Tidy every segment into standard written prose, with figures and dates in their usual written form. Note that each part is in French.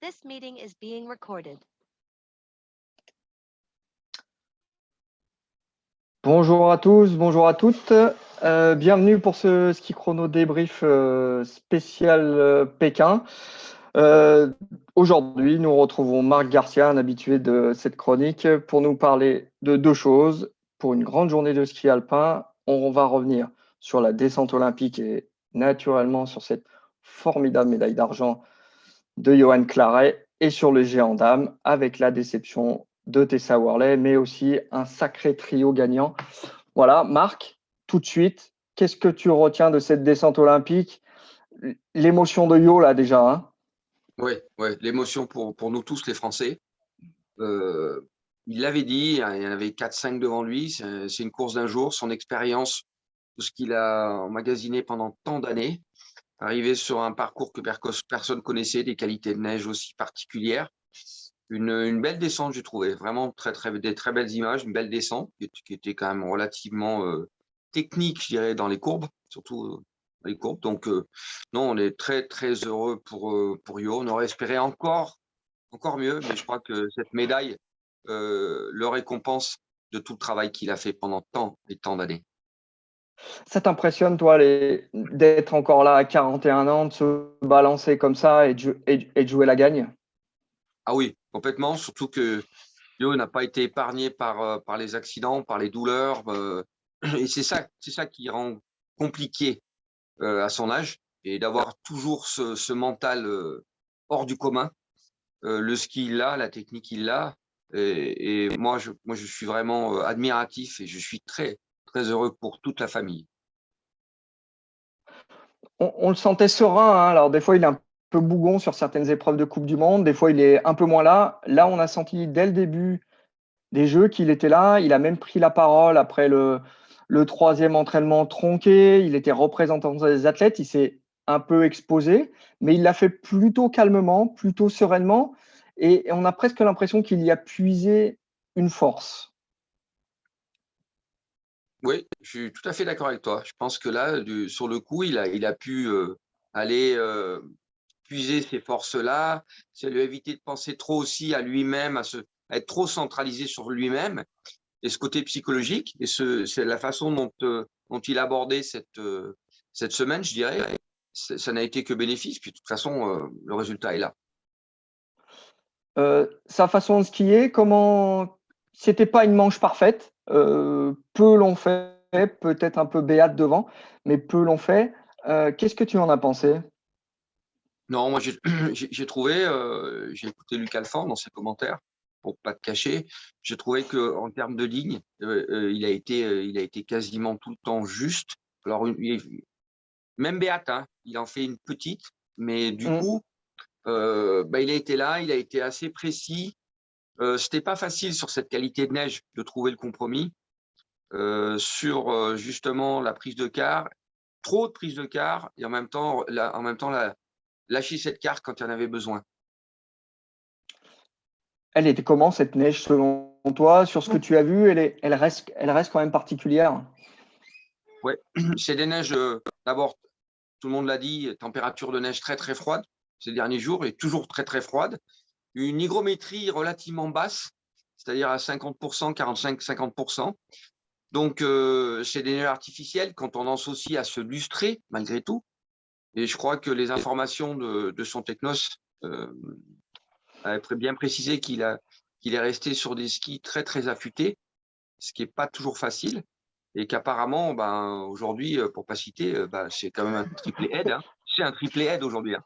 This meeting is being recorded. Bonjour à tous, bonjour à toutes. Bienvenue pour ce ski chrono débrief spécial Pékin. Aujourd'hui, nous retrouvons Marc Garcia, un habitué de cette chronique, pour nous parler de deux choses. Pour une grande journée de ski alpin, on va revenir sur la descente olympique et naturellement sur cette formidable médaille d'argent de Johan Claret et sur le géant dames avec la déception de Tessa Worley, mais aussi un sacré trio gagnant. Voilà, Marc, tout de suite, qu'est-ce que tu retiens de cette descente olympique? L'émotion de Yo, là, déjà. Hein. Oui, l'émotion pour nous tous, les Français. Il l'avait dit, il y en avait 4-5 devant lui. C'est une course d'un jour. Son expérience, tout ce qu'il a emmagasiné pendant tant d'années, arrivé sur un parcours que personne connaissait, des qualités de neige aussi particulières. Une belle descente, j'ai trouvé. Vraiment des très belles images, une belle descente qui était quand même relativement technique, je dirais, dans les courbes, surtout dans les courbes. Donc, non, on est très, très heureux pour Yo. On aurait espéré encore mieux, mais je crois que cette médaille le récompense de tout le travail qu'il a fait pendant tant et tant d'années. Ça t'impressionne, toi, d'être encore là à 41 ans, de se balancer comme ça et de jouer la gagne? Ah oui, complètement, surtout que Yo n'a pas été épargné par les accidents, par les douleurs. Et c'est ça qui rend compliqué à son âge, et d'avoir toujours ce mental hors du commun. Le ski, il l'a, la technique, il l'a. Et moi, je suis vraiment admiratif, et je suis très, très heureux pour toute la famille. On le sentait serein. Hein. Alors, des fois, il est un peu bougon sur certaines épreuves de Coupe du Monde. Des fois, il est un peu moins là. Là, on a senti dès le début des Jeux qu'il était là. Il a même pris la parole après le troisième entraînement tronqué. Il était représentant des athlètes. Il s'est un peu exposé, mais il l'a fait plutôt calmement, plutôt sereinement. Et on a presque l'impression qu'il y a puisé une force. Oui, je suis tout à fait d'accord avec toi. Je pense que là, sur le coup, il a pu aller puiser ces forces-là. Ça lui a évité de penser trop aussi à lui-même, à être trop centralisé sur lui-même. Et ce côté psychologique, et c'est la façon dont il a abordé cette semaine, je dirais, ça n'a été que bénéfice. Puis de toute façon, le résultat est là. Sa façon de skier, c'était pas une manche parfaite. Peu l'ont fait, peut-être un peu béate devant, mais peu l'ont fait. Qu'est-ce que tu en as pensé? Non, moi j'ai trouvé, j'ai écouté Luc Alphand dans ses commentaires, pour pas te cacher. J'ai trouvé qu'en termes de ligne, il a été quasiment tout le temps juste. Alors même béate, hein, il en fait une petite, mais du coup, il a été là, il a été assez précis. C'était pas facile sur cette qualité de neige de trouver le compromis sur justement la prise de quart, trop de prise de quart, et en même temps lâcher cette carte quand il y en avait besoin. Elle était comment cette neige selon toi? Sur ce que tu as vu, elle reste quand même particulière. Ouais, c'est des neiges, d'abord, tout le monde l'a dit, température de neige très, très froide ces derniers jours, et toujours très, très froide. Une hygrométrie relativement basse, c'est-à-dire à 50%, 45-50%. Donc, c'est des neiges artificielles qui ont tendance aussi à se lustrer malgré tout. Et je crois que les informations de son technos avaient bien précisé qu'il est resté sur des skis très, très affûtés, ce qui n'est pas toujours facile. Et qu'apparemment, aujourd'hui, pour pas citer, c'est quand même un triplé aide. Hein. C'est un triplé aide aujourd'hui. Hein.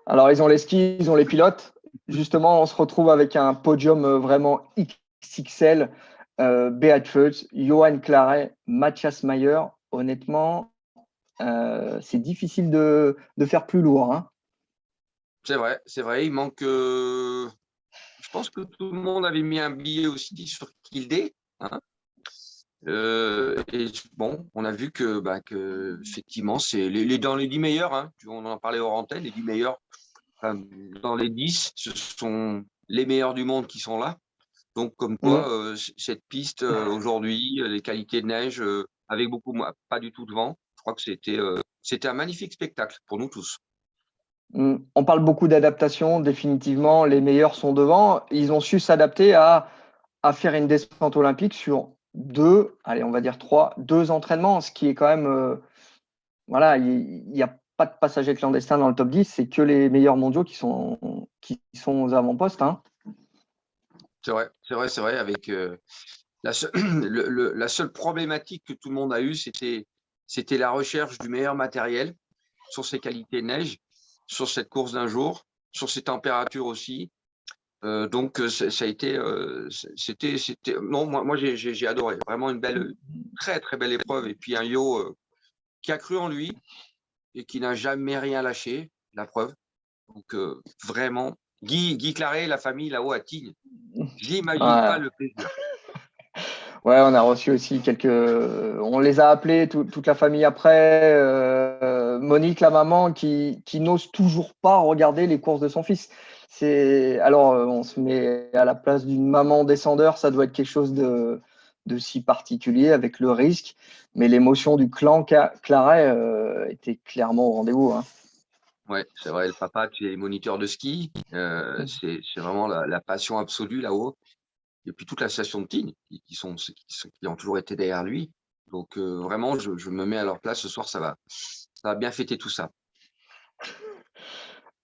Alors, ils ont les skis, ils ont les pilotes. Justement, on se retrouve avec un podium vraiment XXL. Beat Feuz, Johan Claret, Matthias Mayer. Honnêtement, c'est difficile de faire plus lourd. Hein. C'est vrai. Il manque. Je pense que tout le monde avait mis un billet aussi sur Kildé. Hein. Et bon, on a vu que effectivement, c'est dans les 10 meilleurs. Hein, on en parlait hors antenne, les 10 meilleurs. Dans les 10, ce sont les meilleurs du monde qui sont là. Donc, comme quoi, cette piste, aujourd'hui, les qualités de neige, avec pas du tout de vent, je crois que c'était un magnifique spectacle pour nous tous. On parle beaucoup d'adaptation, définitivement, les meilleurs sont devant. Ils ont su s'adapter à faire une descente olympique sur deux, allez, on va dire trois, deux entraînements, ce qui est quand même, voilà, il n'y a pas de passagers clandestins dans le top 10, c'est que les meilleurs mondiaux qui sont aux avant-postes, hein. C'est vrai, c'est vrai, c'est vrai. Avec la seule problématique que tout le monde a eue, c'était la recherche du meilleur matériel sur ses qualités de neige, sur cette course d'un jour, sur ses températures aussi. Donc, ça a été, non, moi j'ai adoré. Vraiment une belle, très, très belle épreuve. Et puis un Yo qui a cru en lui et qui n'a jamais rien lâché, la preuve. Donc, vraiment, Guy Claret, la famille là-haut à Tignes, j'imagine pas Ouais. le plaisir. Ouais, on a reçu aussi on les a appelés, toute la famille après. Monique, la maman, qui n'ose toujours pas regarder les courses de son fils. Alors, on se met à la place d'une maman descendeur, ça doit être quelque chose de si particulier avec le risque. Mais l'émotion du clan Claret était clairement au rendez-vous, hein. Ouais, c'est vrai, le papa, tu es moniteur de ski. C'est vraiment la passion absolue là-haut. Et puis toute la station de Tignes, qui ont toujours été derrière lui. Donc, vraiment, je me mets à leur place ce soir, ça va bien fêter tout ça.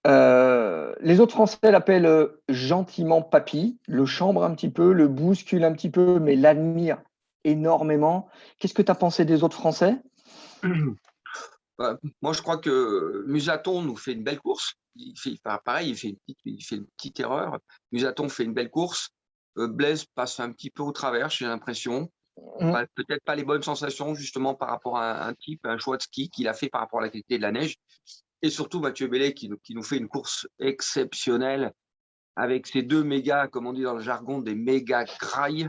Les autres Français l'appellent gentiment papy, le chambre un petit peu, le bouscule un petit peu, mais l'admire énormément. Qu'est-ce que tu as pensé des autres Français? Bah, moi, je crois que Musaton nous fait une belle course. Pareil, il fait une petite erreur. Musaton fait une belle course. Blaise passe un petit peu au travers, j'ai l'impression. Mm. Peut-être pas les bonnes sensations, justement, par rapport à un choix de ski qu'il a fait par rapport à la qualité de la neige. Et surtout, Mathieu Bellet qui nous fait une course exceptionnelle avec ces deux méga, comme on dit dans le jargon, des méga grailles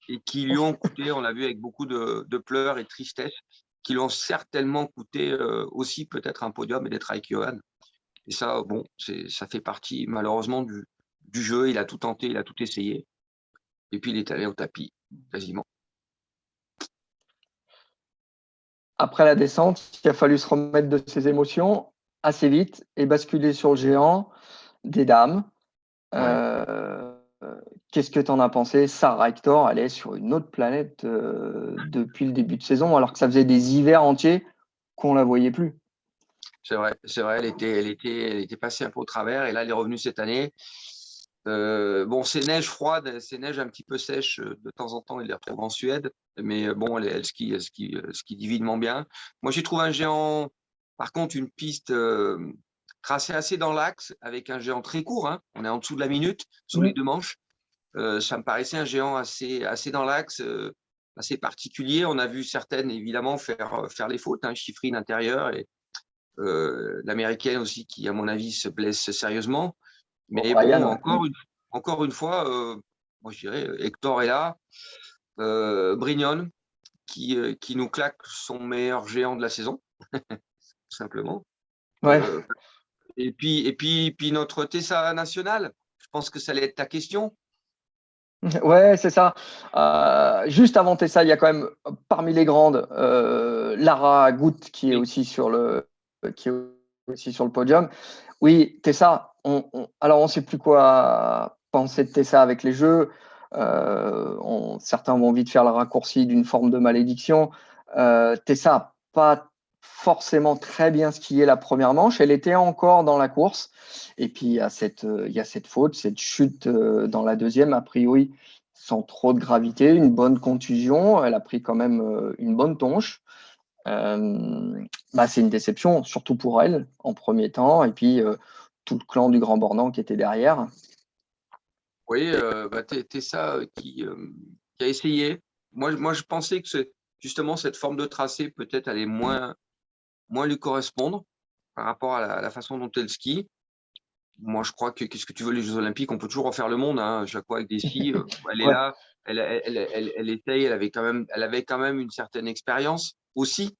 et qui lui ont coûté, on l'a vu avec beaucoup de pleurs et de tristesse, qui lui ont certainement coûté aussi peut-être un podium et d'être avec Johan. Et ça, bon, ça fait partie malheureusement du jeu. Il a tout tenté, il a tout essayé. Et puis il est allé au tapis, quasiment. Après la descente, il a fallu se remettre de ses émotions assez vite et basculer sur le géant des dames. Ouais. Euh, Qu'est-ce que tu en as pensé? Sarah Hector, elle est sur une autre planète depuis le début de saison, alors que ça faisait des hivers entiers qu'on la voyait plus. C'est vrai, elle était passée un peu au travers et là, elle est revenue cette année. Bon, ces neiges froides, ces neiges un petit peu sèches, de temps en temps, il les retrouve en Suède. Mais bon, elle skie divinement bien. Moi, j'ai trouvé un géant, par contre, une piste tracée assez dans l'axe, avec un géant très court, hein. On est en dessous de la minute sur les Mm. deux manches. Ça me paraissait un géant assez dans l'axe, assez particulier. On a vu certaines, évidemment, faire les fautes, hein, Chiffrine intérieure et l'américaine aussi, qui, à mon avis, se blesse sérieusement. Mais Ryan, bon, ouais. Mm. encore une fois, moi je dirais Hector est là, Brignon qui nous claque son meilleur géant de la saison, tout simplement. Ouais. Euh, puis notre Tessa nationale, je pense que ça allait être ta question. Ouais, c'est ça. Juste avant Tessa, il y a quand même parmi les grandes Lara Goutte Oui, qui est aussi sur le podium. Oui, Tessa. Alors on ne sait plus quoi penser de Tessa avec les jeux. Certains vont vite faire le raccourci d'une forme de malédiction. Tessa n'a pas forcément très bien skié la première manche. Elle était encore dans la course. Et puis, il y a cette faute, cette chute dans la deuxième, a priori, sans trop de gravité, une bonne contusion. Elle a pris quand même une bonne tonche. C'est une déception, surtout pour elle, en premier temps. Et puis, tout le clan du Grand Bornand qui était derrière. oui, Tessa qui a essayé. Moi, je pensais que justement cette forme de tracé peut-être allait moins lui correspondre par rapport à la façon dont elle skie. Moi, je crois que qu'est-ce que tu veux, les Jeux Olympiques, on peut toujours refaire le monde, hein, chaque fois avec des skis. Elle est Ouais, là, elle essaye, elle avait quand même une certaine expérience aussi.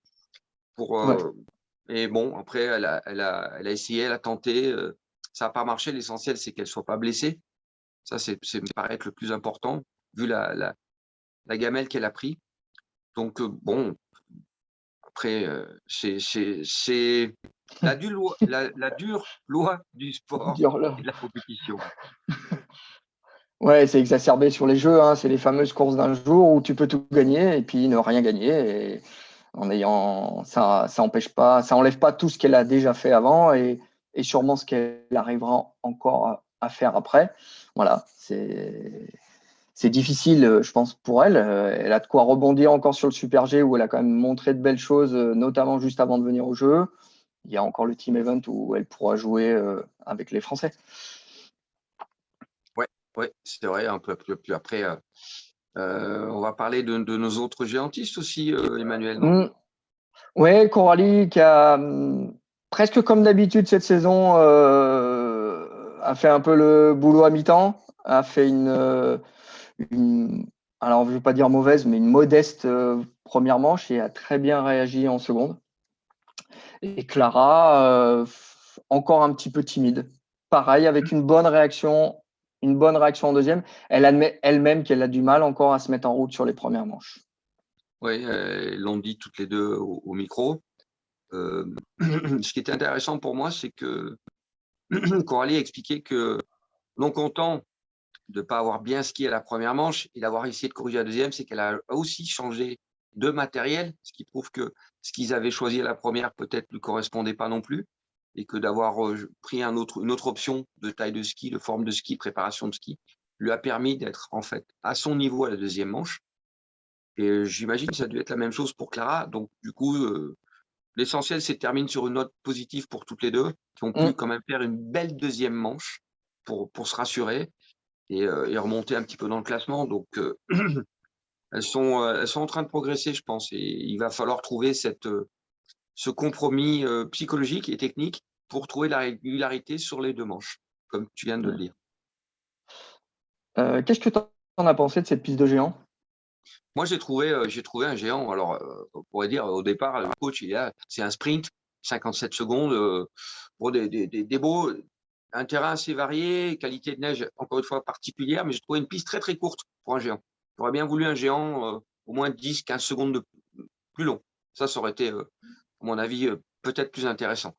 ouais. Et bon, après, elle a essayé, elle a tenté. Ça n'a pas marché. L'essentiel, c'est qu'elle ne soit pas blessée. Ça, me paraît être le plus important, vu la gamelle qu'elle a pris. Donc, bon, Après, c'est la dure loi du sport Dur là. et de la compétition. Ouais, c'est exacerbé sur les jeux, hein. C'est les fameuses courses d'un jour où tu peux tout gagner et puis ne rien gagner. Et en ayant ça empêche pas, ça enlève pas tout ce qu'elle a déjà fait avant et sûrement ce qu'elle arrivera encore à faire après. Voilà, c'est difficile, je pense, pour elle. Elle a de quoi rebondir encore sur le Super G où elle a quand même montré de belles choses, notamment juste avant de venir au jeu. Il y a encore le team event où elle pourra jouer avec les Français. Ouais, ouais, c'est vrai, un peu plus après, on va parler de nos autres géantistes aussi, Emmanuel, non? Ouais, Coralie qui a presque comme d'habitude cette saison a fait un peu le boulot à mi-temps, a fait une alors je ne veux pas dire mauvaise, mais une modeste première manche et a très bien réagi en seconde. Et Clara, encore un petit peu timide. Pareil, avec une bonne réaction en deuxième. Elle admet elle-même qu'elle a du mal encore à se mettre en route sur les premières manches. Oui, elles l'ont dit toutes les 2 au micro. Ce qui était intéressant pour moi, c'est que Coralie a expliqué que non content de ne pas avoir bien skié à la première manche et d'avoir essayé de corriger la deuxième, c'est qu'elle a aussi changé de matériel, ce qui prouve que ce qu'ils avaient choisi à la première peut-être ne correspondait pas non plus et que d'avoir pris une autre option de taille de ski, de forme de ski, préparation de ski, lui a permis d'être en fait à son niveau à la deuxième manche. Et j'imagine que ça a dû être la même chose pour Clara. Donc du coup, l'essentiel, c'est termine sur une note positive pour toutes les 2, qui ont pu Mm. quand même faire une belle deuxième manche pour se rassurer et remonter un petit peu dans le classement. Donc elles sont en train de progresser, je pense, et il va falloir trouver ce compromis psychologique et technique pour trouver la régularité sur les 2 manches, comme tu viens de le dire. Qu'est-ce que tu en as pensé de cette piste de géant? Moi, j'ai trouvé un géant. Alors, on pourrait dire au départ, le coach, il est là, c'est un sprint, 57 secondes, pour des beaux, un terrain assez varié, qualité de neige, encore une fois, particulière, mais j'ai trouvé une piste très, très courte pour un géant. J'aurais bien voulu un géant, au moins 10-15 secondes de plus long. Ça aurait été, à mon avis, peut-être plus intéressant.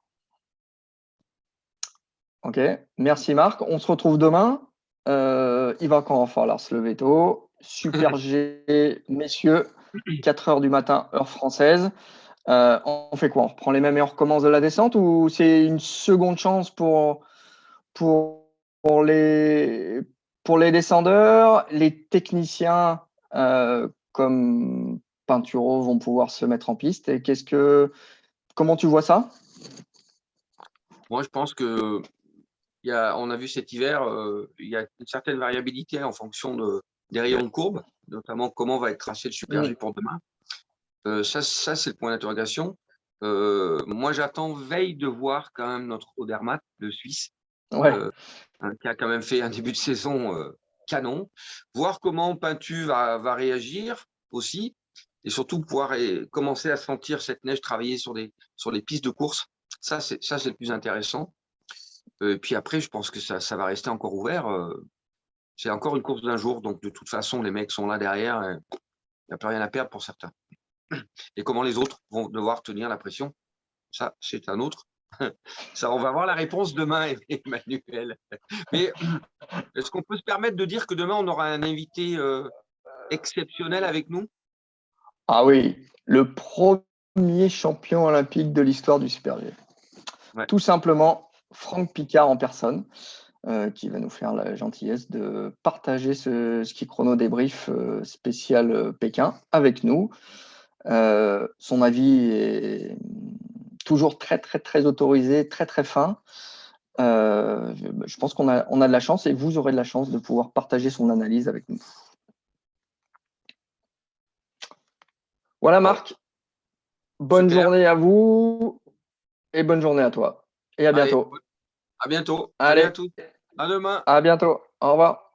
Ok, merci Marc. On se retrouve demain. Il va encore falloir se lever tôt. Super G, messieurs, 4 heures du matin, heure française. On fait quoi? On reprend les mêmes heures, commence de la descente ou c'est une seconde chance pour, pour les, pour les descendeurs? Les techniciens comme Pinturo vont pouvoir se mettre en piste. Et comment tu vois ça? Moi, je pense que on a vu cet hiver, il y a une certaine variabilité en fonction des rayons de courbe, notamment comment va être tracé le Super G pour demain. Ça, c'est le point d'interrogation. Moi, j'attends veille de voir quand même notre Odermatt, le Suisse, Ouais. qui a quand même fait un début de saison canon. Voir comment Pintu va réagir aussi, et surtout pouvoir commencer à sentir cette neige travailler sur les pistes de course. Ça, c'est le plus intéressant. Puis après, je pense que ça va rester encore ouvert. C'est encore une course d'un jour, donc de toute façon, les mecs sont là derrière. Il n'y a plus rien à perdre pour certains. Et comment les autres vont devoir tenir la pression, ça, c'est un autre. Ça, on va voir la réponse demain, Emmanuel. Mais est-ce qu'on peut se permettre de dire que demain, on aura un invité exceptionnel avec nous? Ah oui, le premier champion olympique de l'histoire du Super G. Ouais. Tout simplement, Franck Picard en personne, qui va nous faire la gentillesse de partager ce ski chrono débrief spécial Pékin avec nous. Son avis est toujours très, très, très autorisé, très, très fin. Je pense qu'on a de la chance et vous aurez de la chance de pouvoir partager son analyse avec nous. Voilà, Marc. Bonne Super. journée à vous et bonne journée à toi. Et à Allez, bientôt. à bientôt. Salut à Allez, tous. À demain. à bientôt. Au revoir.